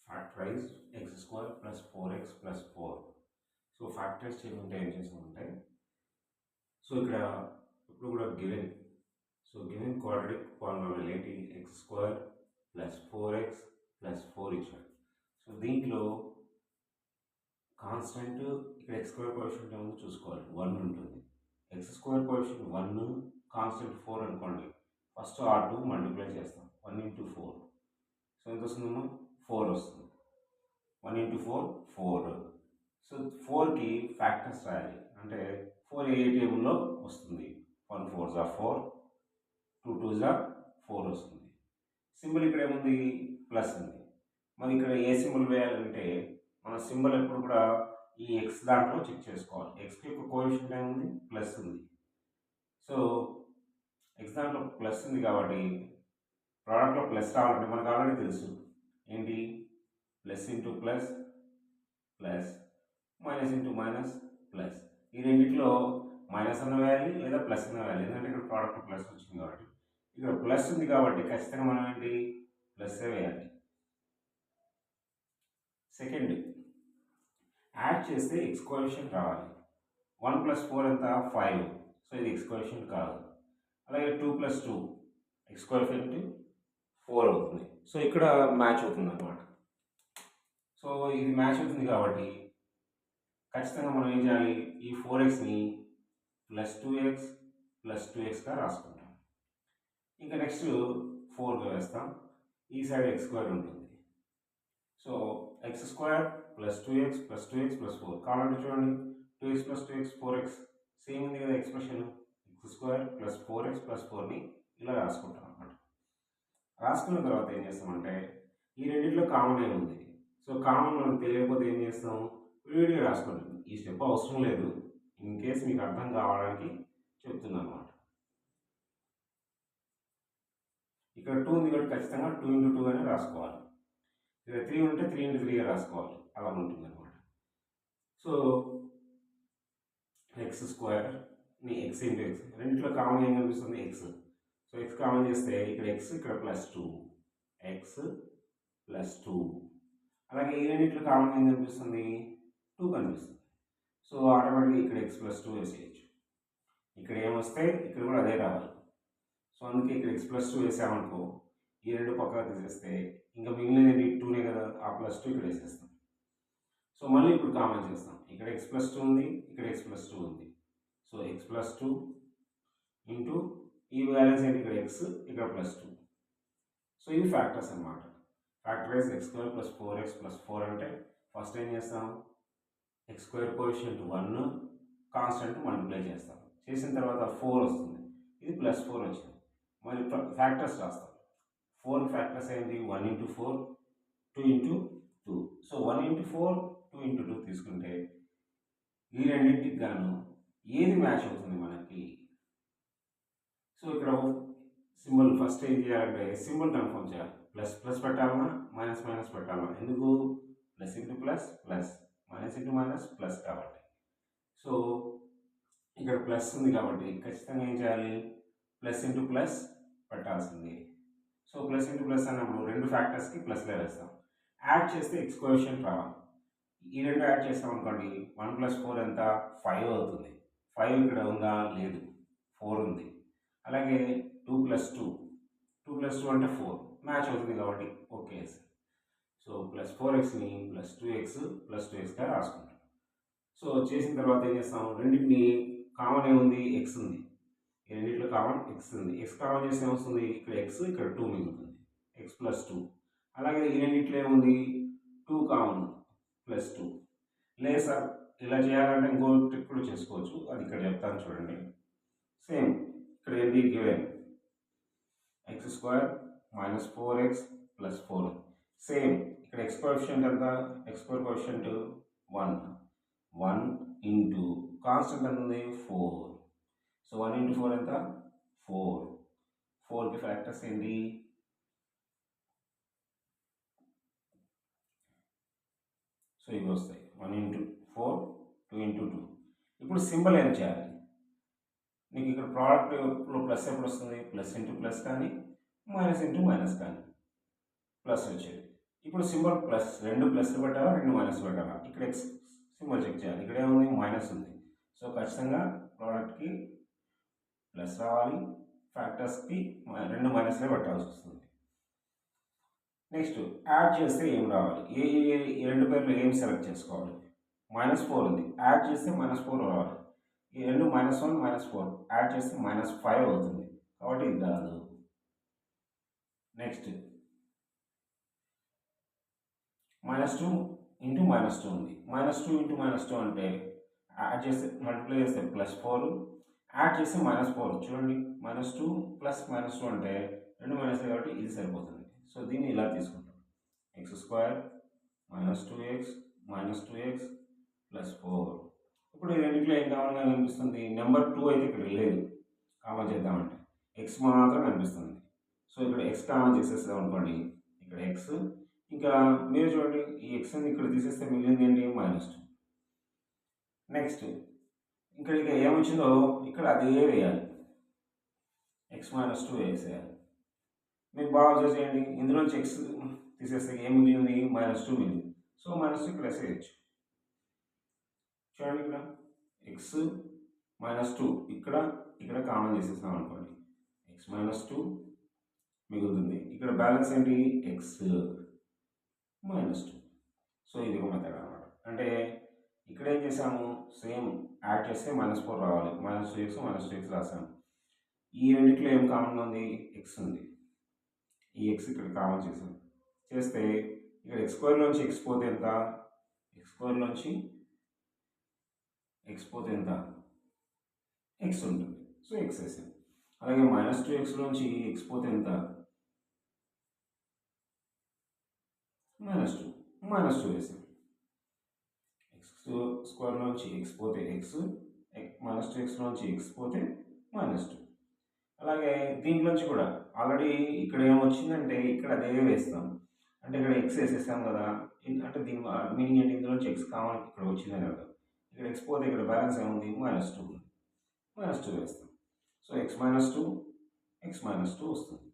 Factorise x square plus 4x plus 4. So factorize చేయమంటే ఏం చేసామంటే, సో ఇక్కడ ఇప్పుడు కూడా given, so given quadratic polynomial ఏంటి, x square plus 4x plus 4 ఇచ్చాడు. సో దీంట్లో కాన్స్టెంట్ ఇక్కడ ఎక్స్ స్క్వేర్ కోఎఫిషియంట్ ఏముందో చూసుకోవాలి, 1 ఉంటుంది. ఎక్స్ స్క్వేర్ కోఎఫిషియంట్ 1, కాన్స్టెంట్ 4 అనుకోండి. ఫస్ట్ R2 మల్టిప్లై చేస్తాం, 1 into 4. సో ఎంత వస్తుందమ్మా, 4 వస్తుంది. 1 into 4 4. సో 4కి ఫ్యాక్టర్స్ రాయాలి, అంటే 4 ఏ టేబుల్లో వస్తుంది, 1 4s are 4, 2 2s are 4 వస్తుంది. సింబల్ ఇక్కడ ఏముంది, ప్లస్ ఉంది. మరి ఇక్కడ ఏ సింబల్ వేయాలంటే, మన సింబల్ ఎప్పుడు కూడా ఈ ఎక్స్ దాంట్లో చెక్ చేసుకోవాలి. ఎక్స్కి యొక్క కోఎఫిషియంట్ ఏముంది, ప్లస్ ఉంది. సో ఎక్స్ దాంట్లో ప్లస్ ఉంది కాబట్టి ప్రోడక్ట్లో ప్లస్ రావాలంటే మనకు ఆల్రెడీ తెలుసు ఏంటి, plus into plus plus, minus into minus plus. ఈ రెండింటిలో మైనస్ అన్న వేయాలి లేదా ప్లస్ అన్న వేయాలి, ఎందుకంటే ఇక్కడ ప్రోడక్ట్ ప్లస్ వచ్చింది కాబట్టి. ఇక్కడ ప్లస్ ఉంది కాబట్టి ఖచ్చితంగా మనం ఏంటి, ప్లస్ వేయాలి. సెకండ్, యాడ్ చేస్తే ఎక్స్ కోఎఫిషియంట్ రావాలి. 1 + 4 ఎంత, 5. సో ఇది ఎక్స్ కోఎఫిషియంట్ కాదు. అలాగే 2 + 2 ఎక్స్ కోఎఫిషియంట్ 4 అవుతుంది. సో ఇక్కడ మ్యాచ్ అవుతుంది అన్నమాట. సో ఇది మ్యాచ్ అవుతుంది కాబట్టి ఖచ్చితంగా మనం ఏం చేయాలి, ఈ 4xని ప్లస్ 2x ప్లస్ 2xగా రాసుకుంటాం. ఇంకా నెక్స్ట్ 4గా వేస్తాం, ఈ సైడ్ ఎక్స్ స్క్వేర్ ఉంటుంది. So X square plus 2x plus 2x plus 4 కావాలంటే చూడండి, 2x plus 2x 4x same ఉంది కదా expression. X square plus 4x plus 4ని ఇలా రాసుకుంటాం అన్నమాట. రాసుకున్న తర్వాత ఏం చేస్తామంటే, ఈ రెండింటిలో కామన్ ఏముంది, సో కామన్ మనకు తెలియకపోతే ఏం చేస్తాం, విడివిడిగా రాసుకుంటాం. ఈ స్టెప్ అవసరం లేదు, ఇన్ కేస్ మీకు అర్థం కావడానికి చెప్తున్నాను అన్నమాట. ఇక్కడ 2 ఉంది కాబట్టి ఖచ్చితంగా 2 into 2 అని రాసుకోవాలి. ఇక్కడ 3 ఉంటే 3 into 3గా రాసుకోవాలి, అలా ఉంటుంది అనమాట. సో ఎక్స్ స్క్వేర్ని ఎక్స్ ఇంటూ ఎక్స్, రెండింటిలో కామన్ ఏం కనిపిస్తుంది, ఎక్స్. సో ఎక్స్ కామన్ చేస్తే ఇక్కడ ఎక్స్, ఇక్కడ ప్లస్ 2, ఎక్స్ ప్లస్ 2. అలాగే ఈ రెండింటిలో కామన్ ఏం కనిపిస్తుంది, 2 కనిపిస్తుంది. సో ఆటోమేటిక్గా ఇక్కడ ఎక్స్ ప్లస్ 2 వేసేయచ్చు. ఇక్కడ ఏమొస్తే ఇక్కడ కూడా అదే రావాలి. సో అందుకే ఇక్కడ ఎక్స్ ప్లస్ 2 వేసామనుకో, ఈ రెండు పక్కగా తీసేస్తే ఇంకా మిగిలినది 2నే కదా, ఆ ప్లస్ 2 ఇక్కడ వేసేస్తాం. సో మళ్ళీ ఇప్పుడు కామన్ చేస్తాం, ఇక్కడ ఎక్స్ ప్లస్ 2 ఉంది, ఇక్కడ ఎక్స్ ప్లస్ 2 ఉంది. సో ఎక్స్ ప్లస్ 2 ఇంటూ ఈ బ్యాలెన్స్ ఏంటి, ఇక్కడ ఎక్స్, ఇక్కడ ప్లస్ 2. సో ఇవి ఫ్యాక్టర్స్ అన్నమాట. Factorise x square plus 4x plus 4 అంటే ఫస్ట్ ఏం చేస్తాం, X square coefficient 1 constant multiply చేస్తాం. చేసిన తర్వాత 4 వస్తుంది, ఇది ప్లస్ 4 వచ్చింది. మరి ఫ్యాక్టర్స్ రాస్తాం. 4 ఫ్యాక్టర్స్ ఏంటి, 1 into 4, 2 into 2. So 1 into 4, 2 into 2 తీసుకుంటే ఈ రెండింటికి గాను ఏది మ్యాచ్ అవుతుంది మనకి. సో ఇక్కడ సింబల్ ఫస్ట్ ఏం చేయాలంటే, సింబల్ కన్ఫర్మ్ చేయాలి. ప్లస్ ప్లస్ పెట్టాలన్నా, మైనస్ మైనస్ పెట్టాలన్నా. ఎందుకు, plus into plus plus, minus into minus plus కాబట్టి. సో ఇక్కడ ప్లస్ ఉంది కాబట్టి ఖచ్చితంగా ఏం చేయాలి, ప్లస్ ఇంటూ ప్లస్ పెట్టాల్సింది. సో ప్లస్ ఇంటూ ప్లస్ అన్నప్పుడు రెండు ఫ్యాక్టర్స్కి ప్లస్లే వేస్తాం. యాడ్ చేస్తే ఎక్స్ కోఎఫిషియంట్ రావాలి. ఈ రెండు యాడ్ చేస్తాం అనుకోండి, 1 + 4 ఎంత, 5 అవుతుంది. 5 ఇక్కడ ఉందా, లేదు, 4 ఉంది. అలాగే 2 + 2, 2 + 2 అంటే 4 మ్యాచ్ అవుతుంది కాబట్టి ఓకే. సో ప్లస్ 4xని ప్లస్ 2x ప్లస్ 2xగా రాసుకుంటాం. సో చేసిన తర్వాత ఏం చేస్తాం, రెండింటిని కామన్ ఏముంది, ఎక్స్ ఉంది. ఈ రెండింటిలో కామన్ ఎక్స్ ఉంది. ఎక్స్ కామన్ చేస్తే ఏమొస్తుంది, ఇక్కడ ఎక్స్, ఇక్కడ 2 మిగులుతుంది, ఎక్స్ ప్లస్ 2. అలాగే ఈ రెండింటిలో ఏముంది, 2 కామన్ ప్లస్ 2. లేదు సార్ ఇలా చేయాలంటే ఇంకో ట్రిక్ కూడా చేసుకోవచ్చు, అది ఇక్కడ చెప్తాను చూడండి. సేమ్ ఇక్కడ ఏంటి, given X square minus 4x plus 4. Same ఇక్కడ ఎక్స్ కోఎఫిషియంట్ ఎంత, X square coefficient 1, 1 into constant ఎంత ఉంది, 4. సో 1 into 4 ఎంత, 4. 4కి ఫ్యాక్టర్స్ ఏంటి, సో ఇవి వస్తాయి, 1 into 4, 2 into 2. ఇప్పుడు సింబల్ ఏం చేయాలి, నీకు ఇక్కడ ప్రోడక్ట్లో ప్లస్ ఎప్పుడు వస్తుంది, ప్లస్ ఇంటూ ప్లస్ కానీ మైనస్ ఇంటూ మైనస్ కానీ ప్లస్ వచ్చేది. ఇప్పుడు సింబల్ ప్లస్, రెండు ప్లస్లు పెట్టాలా, రెండు మైనస్లు పెట్టాలా. ఇక్కడ ఎక్స్ సింబల్ చెక్ చేయాలి. ఇక్కడ ఏముంది, మైనస్ ఉంది. సో ఖచ్చితంగా ప్రోడక్ట్కి ప్లస్ రావాలి, ఫ్యాక్టర్స్కి రెండు మైనస్లే పెట్టాల్సి వస్తుంది. నెక్స్ట్ యాడ్ చేస్తే ఏం రావాలి, ఈ రెండు పేర్లు ఏం సెలెక్ట్ చేసుకోవాలి. -4 ఉంది, యాడ్ చేస్తే -4 రావాలి. ఈ రెండు -1 -4 యాడ్ చేస్తే -5 అవుతుంది, కాబట్టి ఇది రాదు. నెక్స్ట్ -2 ఇంటూ -2 ఉంది. -2 ఇంటూ -2 అంటే యాడ్ చేస్తే మల్టిప్లై చేస్తే +4, యాడ్ చేస్తే -4. చూడండి, -2 ప్లస్ -2 అంటే రెండు మైనస్ కాబట్టి ఇది సరిపోతుంది. సో దీన్ని ఇలా తీసుకుంటాం, x² -2x -2x +4. ఇప్పుడు ఈ రెండింటిలో ఏం కావాలని కనిపిస్తుంది, నెంబర్ 2 అయితే ఇక్కడ లేదు, కామన్ చేద్దామంటే x మాత్రం కనిపిస్తుంది. సో ఇక్కడ x కామన్ చేసేస్తాం అనుకోండి, ఇక్కడ x, ఇంకా మీరు చూడండి ఈ xని ఇక్కడ తీసేస్తే మిగిలింది ఏంటి, -2. నెక్స్ట్ ఇక్కడ ఇక ఏమొచ్చిందో ఇక్కడ అదే వేయాలి, x-2 వేసేయాలి. మీరు బాగా అబ్జర్వ్ చేయండి, ఇందులోంచి x తీసేస్తే ఏం మిగిలింది, -2 మిగిలింది. సో -2 ఇక్కడ వేసేయచ్చు. చూడండి ఇక్కడ x -2 ఇక్కడ కామన్ చేసేస్తాం అనుకోండి, x-2 మిగులుతుంది. ఇక్కడ బ్యాలెన్స్ ఏంటి, x -2. సో ఇది ఒక మెథడ్ అనమాట. అంటే ఇక్కడ ఏం చేసాము, సేమ్ యాడ్ చేస్తే -4 రావాలి, -2x -2x రాసాము. ఈ రెండిట్లో ఏం కామన్ ఉంది, x ఉంది. ఈ x ఇక్కడ కామన్ చేసాము, చేస్తే ఇక్కడ x² నుంచి x పోతే ఎంత, x² నుంచి x పోతే ఎంత, x ఉంటుంది. సో x వేసాం. అలాగే -2x నుంచి x పోతే ఎంత, -2 వేసాం. x² నుంచి x పోతే x, -2x నుంచి x పోతే -2. అలాగే దీంట్లోంచి కూడా ఆల్రెడీ ఇక్కడ ఏమొచ్చిందంటే ఇక్కడ అదే వేస్తాం, అంటే ఇక్కడ x వేసేసాం కదా, అంటే దీని మీనింగ్ ఏంటి, ఇందులోంచి x కామన్ ఇక్కడ వచ్చిందని కదా. ఇక్కడ x పోతే ఇక్కడ బ్యాలెన్స్ ఏముంది, -2 వేస్తాం. సో x -2 వస్తుంది.